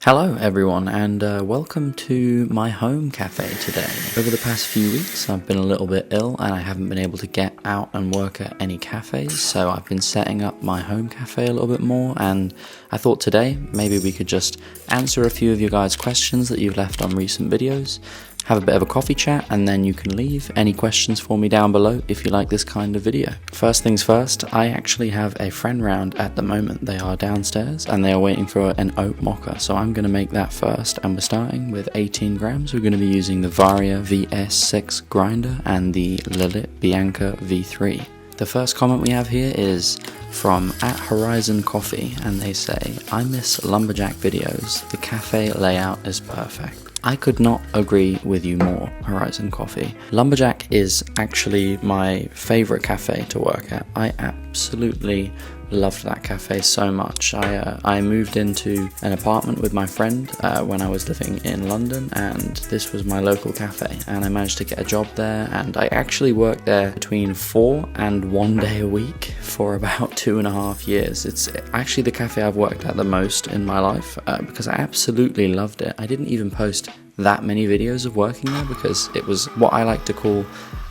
Hello everyone, and welcome to my home cafe today. Over the past few weeks I've been a little bit ill and I haven't been able to get out and work at any cafes, so I've been setting up my home cafe a little bit more, and I thought today maybe we could just answer a few of you guys' questions that you've left on recent videos, have a bit of a coffee chat, and then you can leave any questions for me down below if you like this kind of video. First things first, I actually have a friend round at the moment. They are downstairs and they are waiting for an oat mocha, so I'm going to make that first, and we're starting with 18 grams. We're going to be using the Varia VS6 grinder and the Latte Bianca V3. The first comment we have here is from @Horizon Coffee, and they say, I miss lumberjack videos, the cafe layout is perfect. I could not agree with you more, Horizon Coffee. Lumberjack is actually my favourite cafe to work at. I absolutely loved that cafe so much. I moved into an apartment with my friend when I was living in London, and this was my local cafe, and I managed to get a job there, and I actually worked there between 4 and 1 day a week for about 2.5 years. It's actually the cafe I've worked at the most in my life because I absolutely loved it. I didn't even post that many videos of working there because it was what I like to call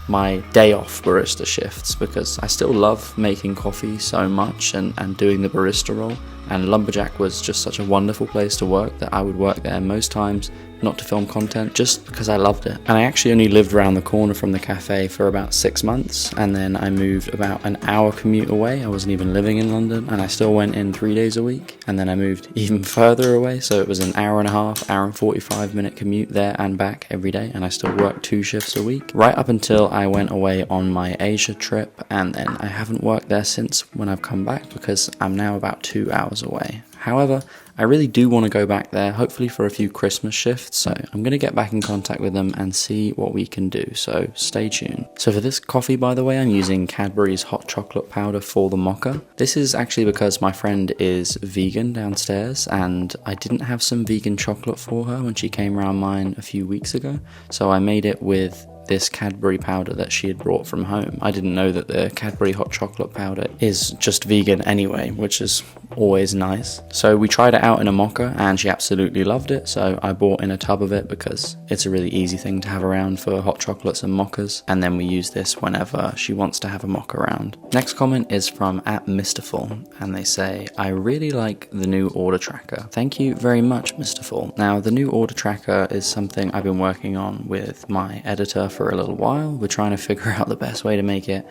my day off barista shifts, because I still love making coffee so much and doing the barista role, and Lumberjack was just such a wonderful place to work that I would work there most times, not to film content, just because I loved it. And I actually only lived around the corner from the cafe for about 6 months, and then I moved about an hour commute away. I wasn't even living in London, and I still went in 3 days a week, and then I moved even further away, so it was an hour and a half, hour and 45-minute commute there and back every day, and I still worked 2 shifts a week, right up until I went away on my Asia trip, and then I haven't worked there since when I've come back because I'm now about 2 hours away. However, I really do want to go back there, hopefully for a few Christmas shifts, so I'm going to get back in contact with them and see what we can do, so stay tuned. So for this coffee, by the way, I'm using Cadbury's hot chocolate powder for the mocha. This is actually because my friend is vegan downstairs, and I didn't have some vegan chocolate for her when she came around mine a few weeks ago, so I made it with this Cadbury powder that she had brought from home. I didn't know that the Cadbury hot chocolate powder is just vegan anyway, which is always nice. So we tried it out in a mocha and she absolutely loved it, so I bought in a tub of it because it's a really easy thing to have around for hot chocolates and mochas, and then we use this whenever she wants to have a mocha around. Next comment is from @Mrful, and they say, I really like the new order tracker. Thank you very much, Mrful. Now, the new order tracker is something I've been working on with my editor for a little while. We're trying to figure out the best way to make it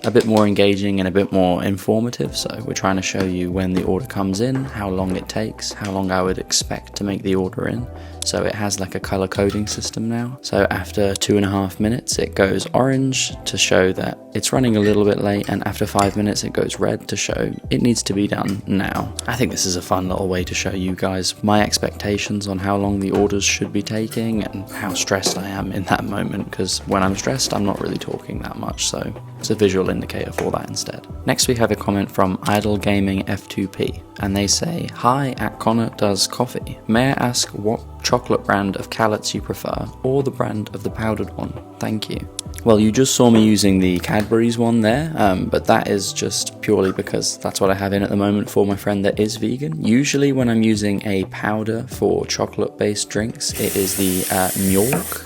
a bit more engaging and a bit more informative, so we're trying to show you when the order comes in, how long it takes, how long I would expect to make the order in. So it has like a color coding system now. So after 2.5 minutes it goes orange to show that it's running a little bit late, and after 5 minutes it goes red to show it needs to be done now. I think this is a fun little way to show you guys my expectations on how long the orders should be taking and how stressed I am in that moment, because when I'm stressed I'm not really talking that much, so it's a visual indicator for that instead. Next we have a comment from Idle Gaming F2P, and they say, hi, @Connor Does Coffee. May I ask what chocolate brand of Callets you prefer, or the brand of the powdered one? Thank you. Well, you just saw me using the Cadbury's one there, but that is just purely because that's what I have in at the moment for my friend that is vegan. Usually when I'm using a powder for chocolate-based drinks, it is the Mjork.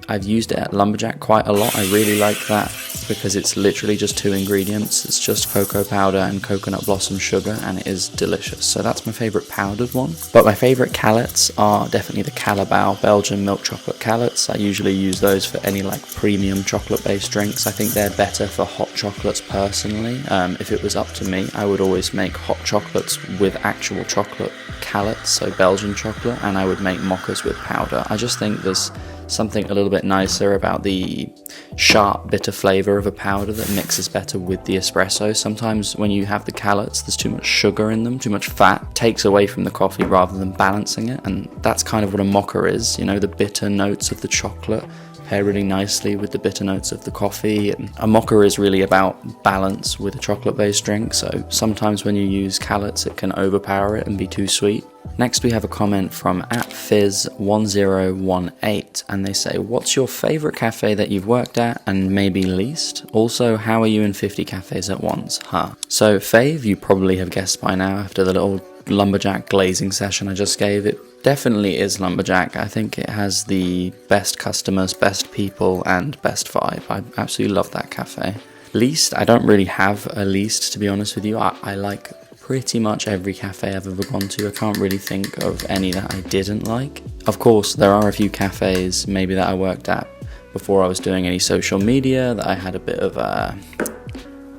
I've used it at Lumberjack quite a lot. I really like that because it's literally just 2 ingredients. It's just cocoa powder and coconut blossom sugar, and it is delicious. So that's my favourite powdered one. But my favourite Callets are definitely the Calabao Belgian milk chocolate Callets. I usually use those for any like premium chocolate based drinks. I think they're better for hot chocolates personally. If it was up to me, I would always make hot chocolates with actual chocolate Callets, so Belgian chocolate, and I would make mochas with powder. I just think there's something a little bit nicer about the sharp bitter flavour of a powder that mixes better with the espresso. Sometimes when you have the Callets, there's too much sugar in them, too much fat, takes away from the coffee rather than balancing it, and that's kind of what a mocha is, you know, the bitter notes of the chocolate pair really nicely with the bitter notes of the coffee, and a mocha is really about balance with a chocolate based drink, so sometimes when you use Callets it can overpower it and be too sweet. Next we have a comment from @Fizz1018, and they say, what's your favourite cafe that you've worked at and maybe least? Also, how are you in 50 cafes at once? So fave, you probably have guessed by now after the little lumberjack glazing session I just gave, it definitely is lumberjack. I think it has the best customers, best people, and best vibe. I absolutely love that cafe. Least, I don't really have a least, to be honest with you. I like pretty much every cafe I've ever gone to. I can't really think of any that I didn't like. Of course, there are a few cafes maybe that I worked at before I was doing any social media that I had a bit of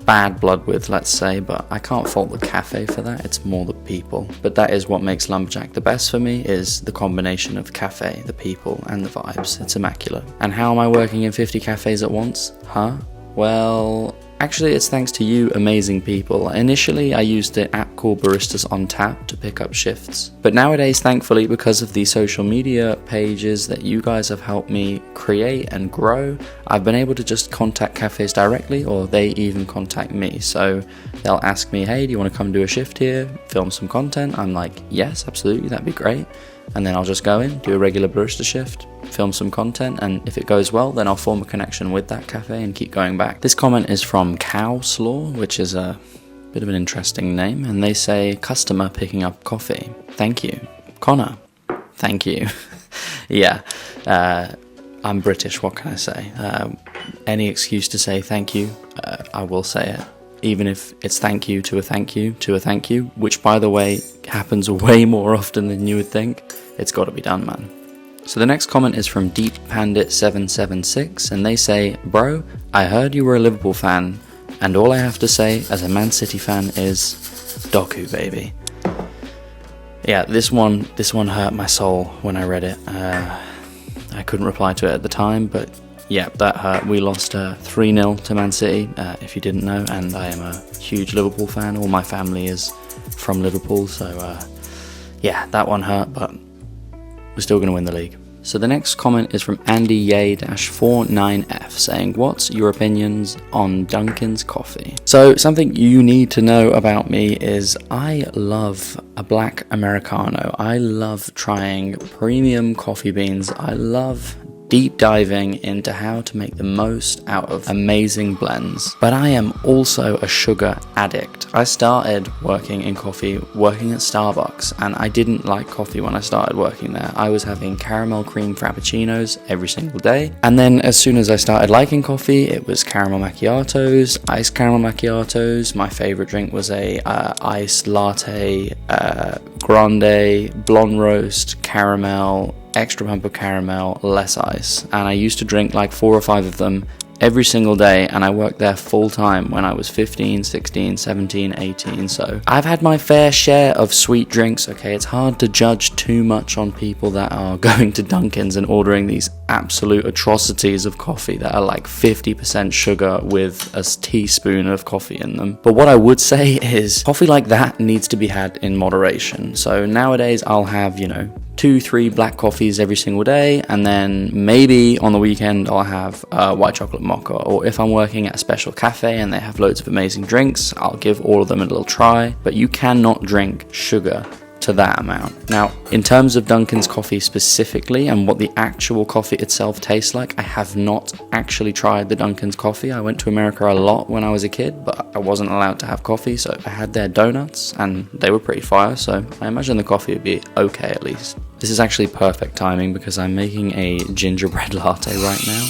bad blood with, let's say, but I can't fault the cafe for that. It's more the people. But that is what makes lumberjack the best for me, is the combination of cafe, the people, and the vibes. It's immaculate. And how am I working in 50 cafes at once? Well, actually, it's thanks to you amazing people. Initially, I used the app called Baristas on Tap to pick up shifts. But nowadays, thankfully, because of the social media pages that you guys have helped me create and grow, I've been able to just contact cafes directly, or they even contact me. So they'll ask me, hey, do you want to come do a shift here, film some content? I'm like, yes, absolutely, that'd be great. And then I'll just go in, do a regular barista shift, film some content, and if it goes well, then I'll form a connection with that cafe and keep going back. This comment is from Cowslaw, which is a bit of an interesting name, and they say, customer picking up coffee. Thank you. Connor, thank you. Yeah, I'm British, what can I say? Any excuse to say thank you, I will say it. Even if it's thank you to a thank you to a thank you, which by the way happens way more often than you would think, it's got to be done, man. So the next comment is from Deep Pandit 776, and they say, bro, I heard you were a Liverpool fan, and all I have to say as a Man City fan is Doku, baby. Yeah, this one hurt my soul when I read it. I couldn't reply to it at the time, but yeah, that hurt. We lost 3-0 to Man City, if you didn't know, and I am a huge Liverpool fan. All my family is from Liverpool, so yeah, that one hurt, but we're still going to win the league. So the next comment is from Andy Ye-49F saying, what's your opinions on Dunkin's coffee? So something you need to know about me is I love a black Americano. I love trying premium coffee beans. I love deep diving into how to make the most out of amazing blends. But I am also a sugar addict. I started working in coffee, working at Starbucks, and I didn't like coffee when I started working there. I was having caramel cream frappuccinos every single day. And then as soon as I started liking coffee, it was caramel macchiatos, iced caramel macchiatos. My favorite drink was a iced latte, grande, blonde roast, caramel, extra pump of caramel, less ice, and I used to drink like 4 or 5 of them every single day, and I worked there full time when I was 15, 16, 17, 18, so I've had my fair share of sweet drinks. Okay, it's hard to judge too much on people that are going to Dunkin's and ordering these absolute atrocities of coffee that are like 50% sugar with a teaspoon of coffee in them. But what I would say is coffee like that needs to be had in moderation. So nowadays I'll have, 2-3 black coffees every single day, and then maybe on the weekend I'll have white chocolate mocha, or if I'm working at a special cafe and they have loads of amazing drinks, I'll give all of them a little try. But you cannot drink sugar to that amount. Now, in terms of Dunkin's coffee specifically and what the actual coffee itself tastes like, I have not actually tried the Dunkin's coffee. I went to America a lot when I was a kid, but I wasn't allowed to have coffee, so I had their donuts and they were pretty fire, so I imagine the coffee would be okay at least. This is actually perfect timing because I'm making a gingerbread latte right now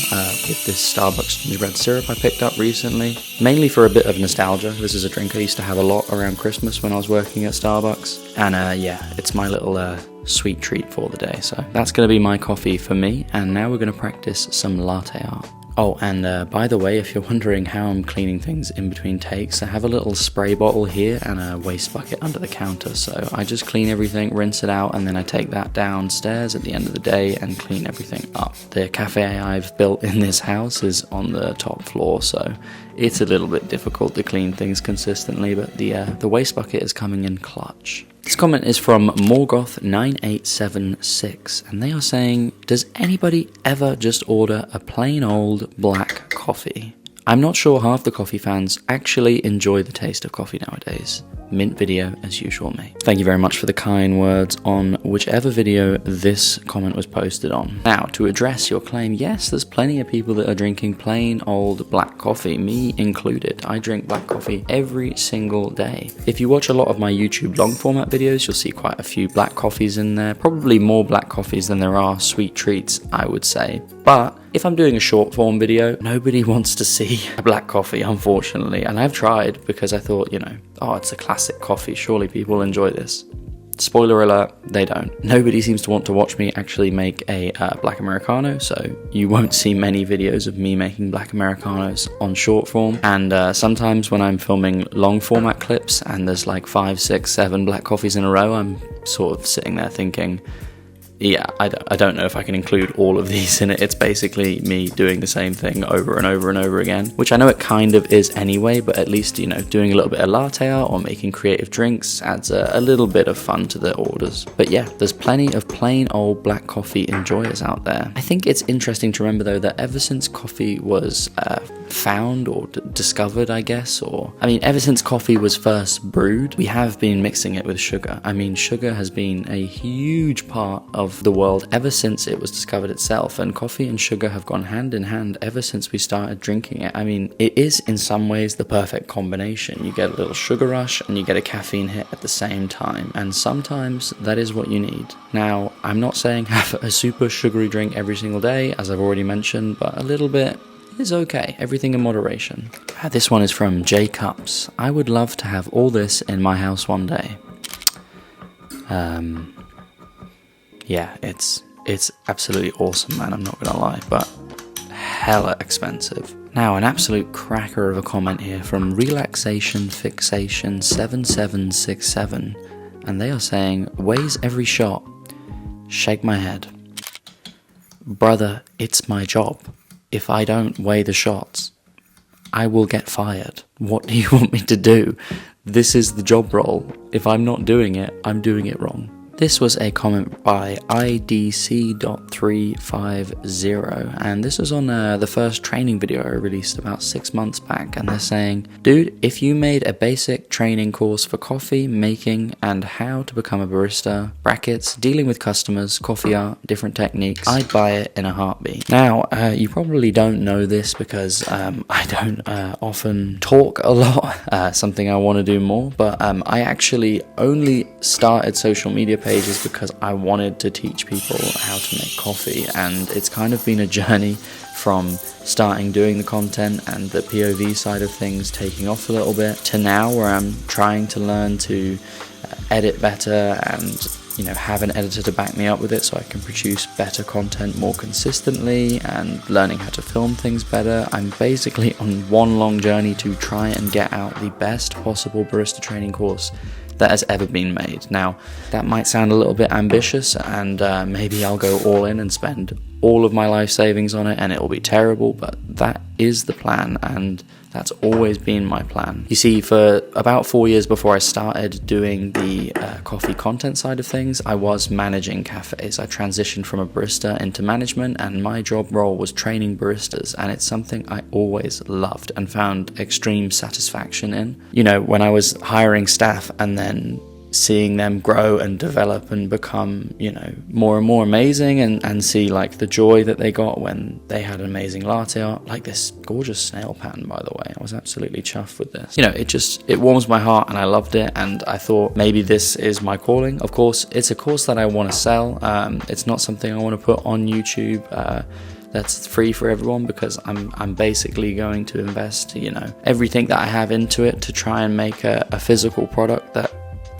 with this Starbucks gingerbread syrup I picked up recently, mainly for a bit of nostalgia. This is a drink I used to have a lot around Christmas when I was working at Starbucks, and yeah, it's my little sweet treat for the day. So that's going to be my coffee for me, and now we're going to practice some latte art. Oh, and by the way, if you're wondering how I'm cleaning things in between takes, I have a little spray bottle here and a waste bucket under the counter. So I just clean everything, rinse it out, and then I take that downstairs at the end of the day and clean everything up. The cafe I've built in this house is on the top floor, so it's a little bit difficult to clean things consistently, but the waste bucket is coming in clutch. This comment is from Morgoth9876, and they are saying, does anybody ever just order a plain old black coffee? I'm not sure half the coffee fans actually enjoy the taste of coffee nowadays. mint video as usual, mate. Thank you very much for the kind words on whichever video this comment was posted on. Now, to address your claim, yes, there's plenty of people that are drinking plain old black coffee, me included. I drink black coffee every single day. If you watch a lot of my YouTube long format videos, you'll see quite a few black coffees in there, probably more black coffees than there are sweet treats, I would say. But if I'm doing a short form video, nobody wants to see a black coffee, unfortunately. And I've tried because I thought, oh, it's a classic coffee. Surely people enjoy this. Spoiler alert, they don't. Nobody seems to want to watch me actually make a black Americano, so you won't see many videos of me making black Americanos on short form. And sometimes when I'm filming long format clips and there's like 5, 6, 7 black coffees in a row, I'm sort of sitting there thinking, yeah, I don't know if I can include all of these in it. It's basically me doing the same thing over and over and over again, which I know it kind of is anyway, but at least, doing a little bit of latte art or making creative drinks adds a little bit of fun to the orders. But yeah, there's plenty of plain old black coffee enjoyers out there. I think it's interesting to remember though that ever since coffee was found or discovered, I guess, ever since coffee was first brewed, we have been mixing it with sugar. Sugar has been a huge part of the world ever since it was discovered itself, and coffee and sugar have gone hand in hand ever since we started drinking it. It is in some ways the perfect combination. You get a little sugar rush and you get a caffeine hit at the same time, and sometimes that is what you need. Now, I'm not saying have a super sugary drink every single day, as I've already mentioned, but a little bit is okay. Everything in moderation. This one is from J Cups. I would love to have all this in my house one day. Yeah, it's absolutely awesome, man, I'm not gonna lie, but hella expensive. Now, an absolute cracker of a comment here from Relaxation Fixation 7767, and they are saying, weighs every shot. Shake my head. Brother, it's my job. If I don't weigh the shots, I will get fired. What do you want me to do? This is the job role. If I'm not doing it, I'm doing it wrong. This was a comment by IDC.350, and this was on the first training video I released about 6 months back, and they're saying, dude, if you made a basic training course for coffee making and how to become a barista, brackets, dealing with customers, coffee art, different techniques, I'd buy it in a heartbeat. Now, you probably don't know this because I don't often talk a lot, something I want to do more, but I actually only started social media pages because I wanted to teach people how to make coffee, and it's kind of been a journey from starting doing the content and the POV side of things taking off a little bit to now where I'm trying to learn to edit better and have an editor to back me up with it so I can produce better content more consistently, and learning how to film things better. I'm basically on one long journey to try and get out the best possible barista training course that has ever been made. Now, that might sound a little bit ambitious, and maybe I'll go all in and spend all of my life savings on it and it will be terrible, but that is the plan, and that's always been my plan. You see, for about 4 years before I started doing the coffee content side of things, I was managing cafes. I transitioned from a barista into management, and my job role was training baristas, and it's something I always loved and found extreme satisfaction in. When I was hiring staff and then seeing them grow and develop and become, more and more amazing, and see like the joy that they got when they had an amazing latte art, like this gorgeous snail pattern, by the way. I was absolutely chuffed with this. It warms my heart, and I loved it, and I thought maybe this is my calling. Of course, it's a course that I want to sell. It's not something I want to put on YouTube that's free for everyone, because I'm basically going to invest, everything that I have into it to try and make a physical product that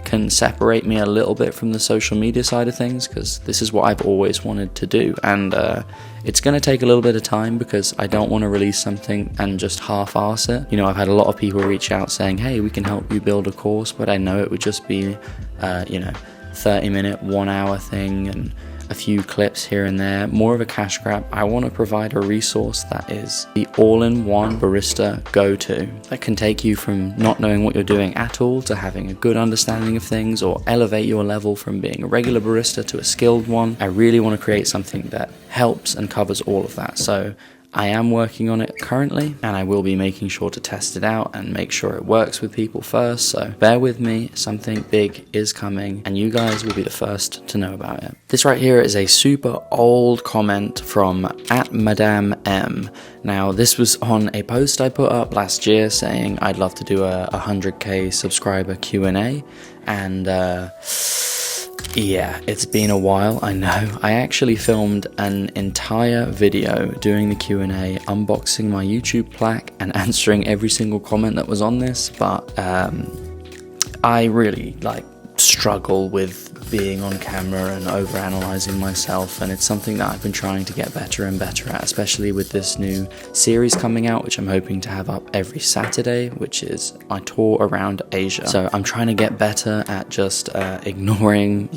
can separate me a little bit from the social media side of things, because this is what I've always wanted to do, and it's going to take a little bit of time because I don't want to release something and just half-arse it. I've had a lot of people reach out saying, hey, we can help you build a course, but I know it would just be 30-minute, 1-hour thing and a few clips here and there, more of a cash grab. I want to provide a resource that is the all-in-one barista go-to that can take you from not knowing what you're doing at all to having a good understanding of things, or elevate your level from being a regular barista to a skilled one. I really want to create something that helps and covers all of that. So I am working on it currently, and I will be making sure to test it out and make sure it works with people first, so bear with me, something big is coming, and you guys will be the first to know about it. This right here is a super old comment from @Madame M. Now, this was on a post I put up last year saying I'd love to do a 100k subscriber Q&A, and yeah, it's been a while, I know. I actually filmed an entire video doing the Q&A, unboxing my YouTube plaque and answering every single comment that was on this, but I really struggle with being on camera and overanalyzing myself, and it's something that I've been trying to get better and better at, especially with this new series coming out, which I'm hoping to have up every Saturday, which is my tour around Asia. So I'm trying to get better at just ignoring,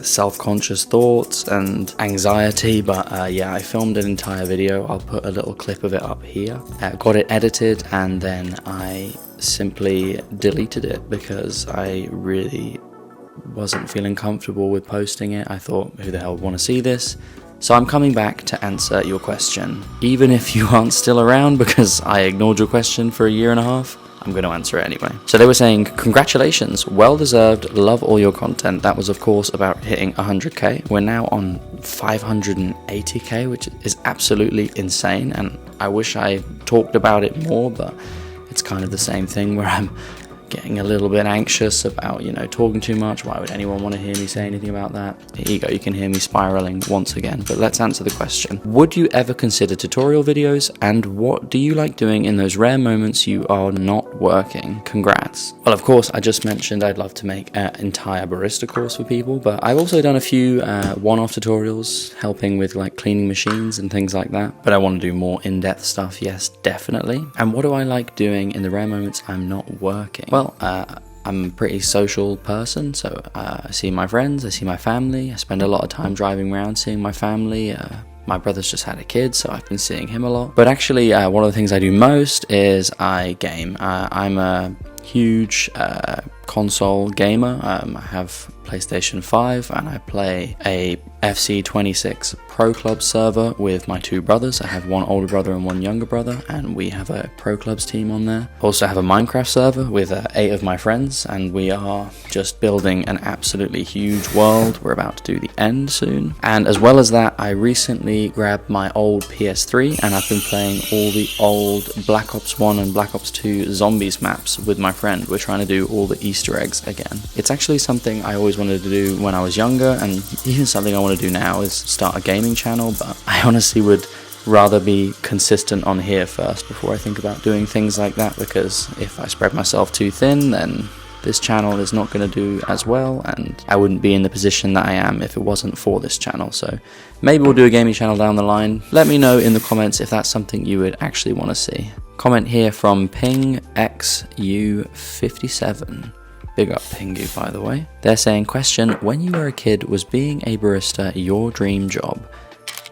self-conscious thoughts and anxiety, but yeah, I filmed an entire video. I'll put a little clip of it up here. Got it edited, and then I simply deleted it because I really wasn't feeling comfortable with posting it. I thought, who the hell would want to see this? So I'm coming back to answer your question. Even if you aren't still around because I ignored your question for a year and a half, I'm going to answer it anyway. So they were saying, congratulations, well deserved, love all your content. That was of course about hitting 100k. We're now on 580k, which is absolutely insane, and I wish I talked about it more, but it's kind of the same thing where I'm getting a little bit anxious about, talking too much. Why would anyone want to hear me say anything about that? Here you go, you can hear me spiraling once again. But let's answer the question. Would you ever consider tutorial videos, and what do you like doing in those rare moments you are not working? Congrats. Well, of course, I just mentioned I'd love to make an entire barista course for people, but I've also done a few one-off tutorials helping with cleaning machines and things like that. But I want to do more in-depth stuff, yes, definitely. And what do I like doing in the rare moments I'm not working? Well, I'm a pretty social person, so I see my friends, I see my family, I spend a lot of time driving around seeing my family. My brother's just had a kid, so I've been seeing him a lot. But actually, one of the things I do most is I game. I'm a huge console gamer. I have PlayStation 5, and I play a FC26 Pro Club server with my two brothers. I have one older brother and one younger brother, and we have a Pro Clubs team on there. Also have a Minecraft server with 8 of my friends, and we are just building an absolutely huge world. We're about to do the end soon. And as well as that, I recently grabbed my old PS3, and I've been playing all the old Black Ops 1 and Black Ops 2 Zombies maps with my friend. We're trying to do all the Easter eggs again. It's actually something I always wanted to do when I was younger, and even something I want to do now is start a gaming channel, but I honestly would rather be consistent on here first before I think about doing things like that, because if I spread myself too thin, then this channel is not going to do as well, and I wouldn't be in the position that I am if it wasn't for this channel. So maybe we'll do a gaming channel down the line. Let me know in the comments if that's something you would actually want to see. Comment here from PingXU57. Big up Pingu, by the way. They're saying, question, when you were a kid, was being a barista your dream job?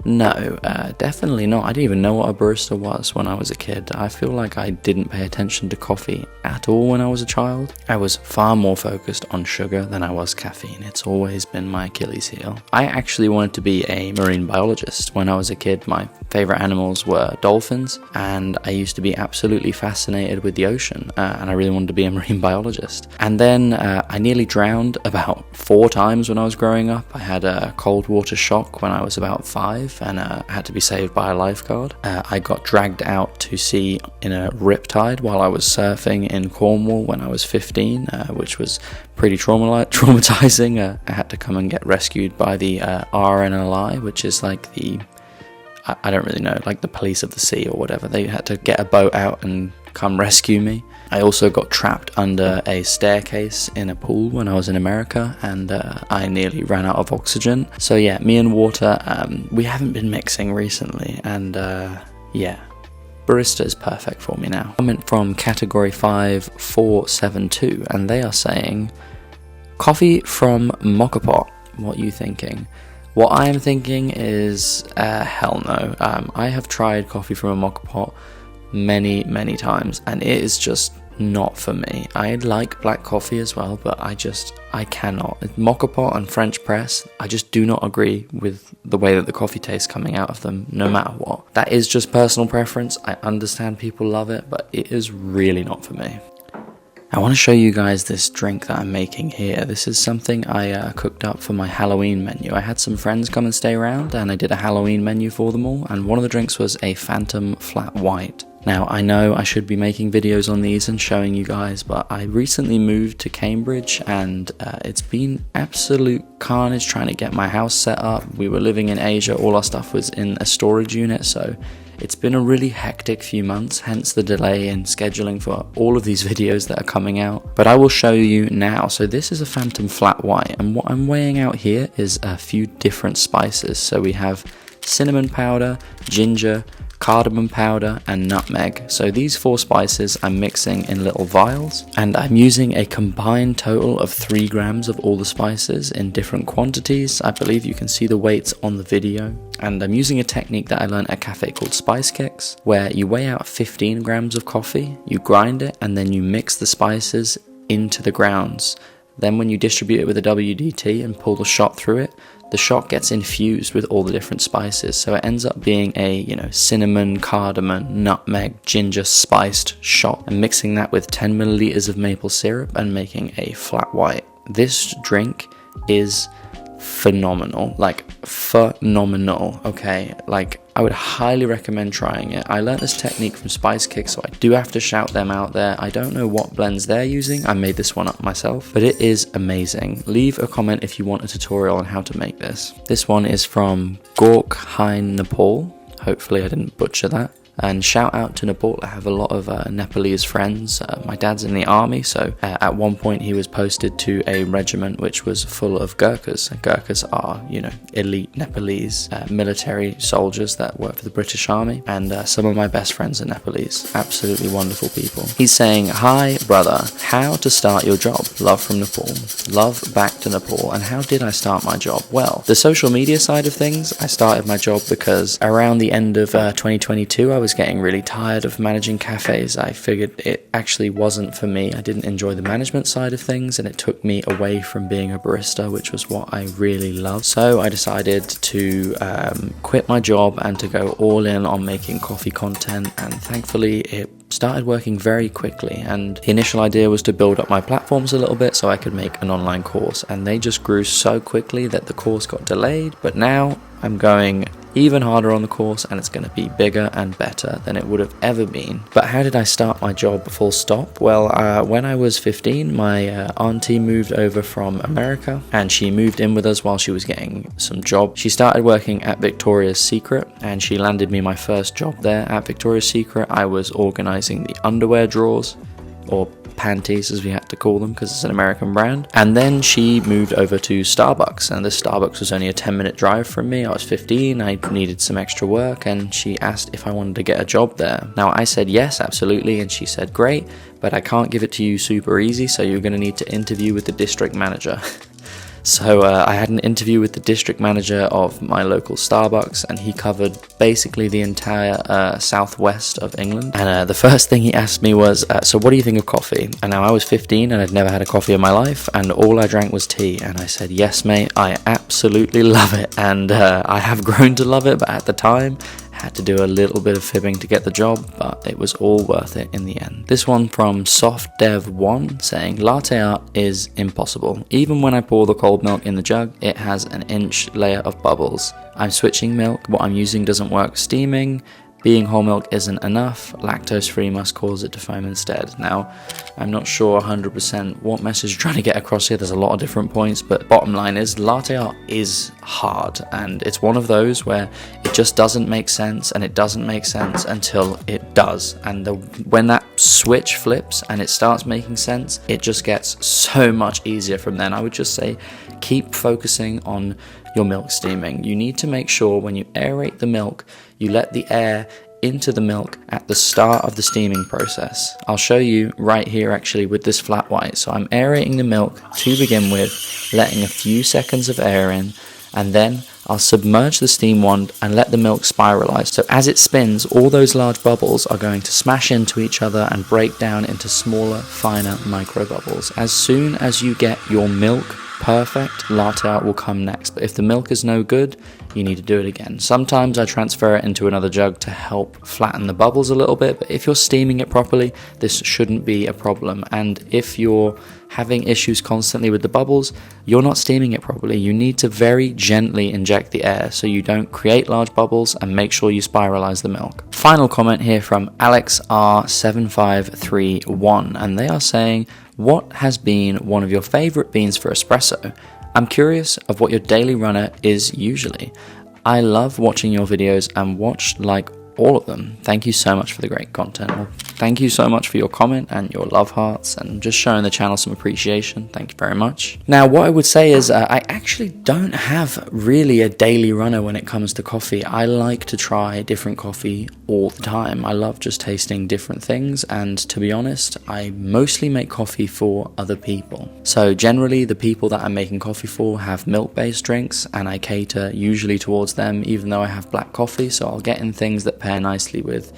No, definitely not. I didn't even know what a barista was when I was a kid. I feel like I didn't pay attention to coffee at all when I was a child. I was far more focused on sugar than I was caffeine. It's always been my Achilles heel. I actually wanted to be a marine biologist. When I was a kid, my favorite animals were dolphins, and I used to be absolutely fascinated with the ocean, and I really wanted to be a marine biologist. And then I nearly drowned about 4 times when I was growing up. I had a cold water shock when I was about 5, and had to be saved by a lifeguard. I got dragged out to sea in a riptide while I was surfing in Cornwall when I was 15, which was pretty traumatizing. I had to come and get rescued by the RNLI, which is like the, I don't really know, like the police of the sea or whatever. They had to get a boat out and come rescue me. I also got trapped under a staircase in a pool when I was in America, and I nearly ran out of oxygen. So yeah, me and water, we haven't been mixing recently, and yeah, barista is perfect for me now. Comment from category 5472, and they are saying, coffee from Mocha Pot, what are you thinking? What I am thinking is, hell no. I have tried coffee from a Mocha Pot many times, and it is just not for me. I like black coffee as well, but I cannot. Mocha pot and French press, I just do not agree with the way that the coffee tastes coming out of them, no matter what. That is just personal preference. I understand people love it, but it is really not for me. I want to show you guys this drink that I'm making here. This is something I cooked up for my Halloween menu. I had some friends come and stay around, and I did a Halloween menu for them all, and one of the drinks was a Phantom Flat White. Now, I know I should be making videos on these and showing you guys, but I recently moved to Cambridge, and it's been absolute carnage trying to get my house set up. We were living in Asia, all our stuff was in a storage unit, so it's been a really hectic few months, hence the delay in scheduling for all of these videos that are coming out. But I will show you now. So this is a Phantom Flat White, and what I'm weighing out here is a few different spices. So we have cinnamon powder, ginger, cardamom powder and nutmeg. So these 4 spices I'm mixing in little vials, and I'm using a combined total of 3 grams of all the spices in different quantities. I believe you can see the weights on the video. And I'm using a technique that I learned at a cafe called Spice Kicks, where you weigh out 15 grams of coffee, you grind it, and then you mix the spices into the grounds. Then when you distribute it with a WDT and pull the shot through it, the shot gets infused with all the different spices, so it ends up being a, cinnamon, cardamom, nutmeg, ginger spiced shot, and mixing that with 10 milliliters of maple syrup and making a flat white. This drink is phenomenal, okay? I would highly recommend trying it. I learned this technique from Spice Kick, so I do have to shout them out there. I don't know what blends they're using. I made this one up myself, but it is amazing. Leave a comment if you want a tutorial on how to make this. This one is from Gork Hein, Nepal. Hopefully I didn't butcher that. And shout out to Nepal. I have a lot of Nepalese friends. My dad's in the army, so at one point he was posted to a regiment which was full of Gurkhas. Gurkhas are, elite Nepalese military soldiers that work for the British Army, and some of my best friends are Nepalese. Absolutely wonderful people. He's saying, "Hi brother, how to start your job? Love from Nepal. Love back to Nepal. And how did I start my job? Well, the social media side of things, I started my job because around the end of 2022 I was getting really tired of managing cafes. I figured it actually wasn't for me. I didn't enjoy the management side of things, and it took me away from being a barista, which was what I really loved. So I decided to quit my job and to go all in on making coffee content, and thankfully it started working very quickly. And the initial idea was to build up my platforms a little bit so I could make an online course, and they just grew so quickly that the course got delayed. But now I'm going even harder on the course, and it's going to be bigger and better than it would have ever been. But how did I start my job full stop? Well, when I was 15, my auntie moved over from America, and she moved in with us while she was getting some job. She started working at Victoria's Secret, and she landed me my first job there. At Victoria's Secret, I was organizing the underwear drawers, or panties as we had to call them because it's an American brand. And then she moved over to Starbucks, and the Starbucks was only a 10-minute drive from me. I was 15, I needed some extra work, and she asked if I wanted to get a job there. Now I said yes, absolutely, and she said great, but I can't give it to you super easy, so you're going to need to interview with the district manager. So I had an interview with the district manager of my local Starbucks, and he covered basically the entire southwest of England. And the first thing he asked me was, so what do you think of coffee? And now I was 15 and I'd never had a coffee in my life, and all I drank was tea. And I said, yes mate, I absolutely love it. And I have grown to love it, but at the time had to do a little bit of fibbing to get the job, but it was all worth it in the end. This one from SoftDev1 saying, latte art is impossible. Even when I pour the cold milk in the jug, it has an inch layer of bubbles. I'm switching milk. What I'm using doesn't work steaming. Being whole milk isn't enough. Lactose free must cause it to foam instead. Now, I'm not sure 100% what message you're trying to get across here. There's a lot of different points, but bottom line is latte art is hard, and it's one of those where it just doesn't make sense, and it doesn't make sense until it does. And when that switch flips and it starts making sense, it just gets so much easier from then. I would just say keep focusing on your milk steaming. You need to make sure when you aerate the milk, you let the air into the milk at the start of the steaming process. I'll show you right here actually with this flat white. So I'm aerating the milk to begin with, letting a few seconds of air in, and then I'll submerge the steam wand and let the milk spiralize. So as it spins, all those large bubbles are going to smash into each other and break down into smaller, finer micro bubbles. As soon as you get your milk perfect, latte art will come next. But if the milk is no good, you need to do it again. Sometimes I transfer it into another jug to help flatten the bubbles a little bit, but if you're steaming it properly, this shouldn't be a problem. And if you're having issues constantly with the bubbles, you're not steaming it properly. You need to very gently inject the air so you don't create large bubbles, and make sure you spiralize the milk. Final comment here from Alex R7531, and they are saying, what has been one of your favorite beans for espresso? I'm curious of what your daily runner is usually. I love watching your videos and watch like all of them. Thank you so much for the great content. Well, thank you so much for your comment and your love hearts and just showing the channel some appreciation. Thank you very much. Now, what I would say is I actually don't have really a daily runner when it comes to coffee. I like to try different coffee all the time. I love just tasting different things, and to be honest, I mostly make coffee for other people. So generally the people that I'm making coffee for have milk-based drinks, and I cater usually towards them, even though I have black coffee. So I'll get in things that pair nicely with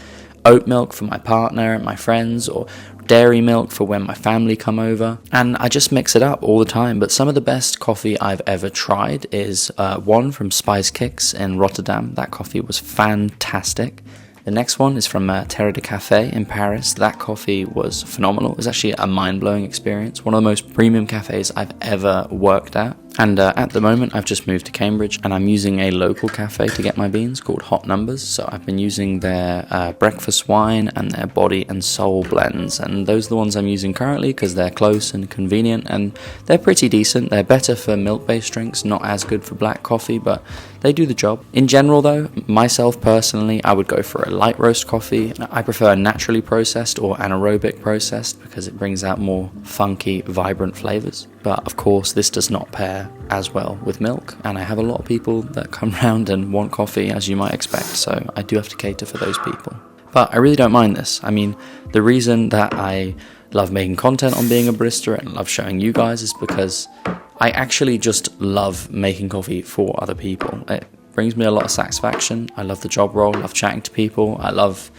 oat milk for my partner and my friends, or dairy milk for when my family come over, and I just mix it up all the time. But some of the best coffee I've ever tried is one from Spice Kicks in Rotterdam. That coffee was fantastic. The next one is from Terre de Café in Paris. That coffee was phenomenal. It was actually a mind-blowing experience. One of the most premium cafes I've ever worked at. And at the moment, I've just moved to Cambridge, and I'm using a local cafe to get my beans called Hot Numbers. So I've been using their breakfast wine and their body and soul blends, and those are the ones I'm using currently because they're close and convenient, and they're pretty decent. They're better for milk-based drinks, not as good for black coffee, but they do the job. In general though, myself personally, I would go for a light roast coffee. I prefer naturally processed or anaerobic processed because it brings out more funky, vibrant flavors. But of course, this does not pair as well with milk, and I have a lot of people that come round and want coffee, as you might expect, so I do have to cater for those people. But I really don't mind this. I mean, the reason that I love making content on being a barista and love showing you guys is because I actually just love making coffee for other people. It brings me a lot of satisfaction. I love the job role, I love chatting to people, I love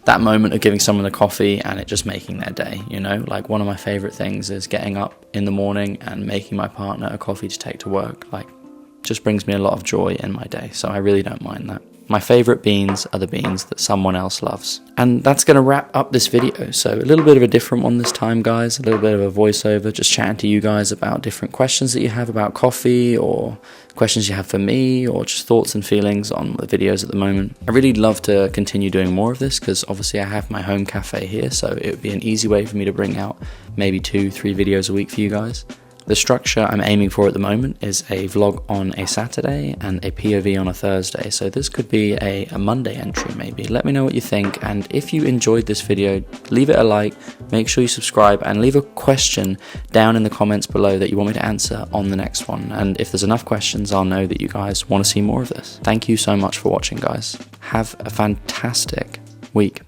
that moment of giving someone a coffee and it just making their day, you know? Like, one of my favorite things is getting up in the morning and making my partner a coffee to take to work. Like, just brings me a lot of joy in my day, so I really don't mind that. My favorite beans are the beans that someone else loves. And that's going to wrap up this video. So a little bit of a different one this time, guys. A little bit of a voiceover, just chatting to you guys about different questions that you have about coffee, or questions you have for me, or just thoughts and feelings on the videos at the moment. I really love to continue doing more of this because obviously I have my home cafe here, so it would be an easy way for me to bring out maybe 2-3 videos a week for you guys. The structure I'm aiming for at the moment is a vlog on a Saturday and a POV on a Thursday, so this could be a Monday entry maybe. Let me know what you think, and if you enjoyed this video, leave it a like, make sure you subscribe, and leave a question down in the comments below that you want me to answer on the next one. And if there's enough questions, I'll know that you guys want to see more of this. Thank you so much for watching, guys. Have a fantastic week.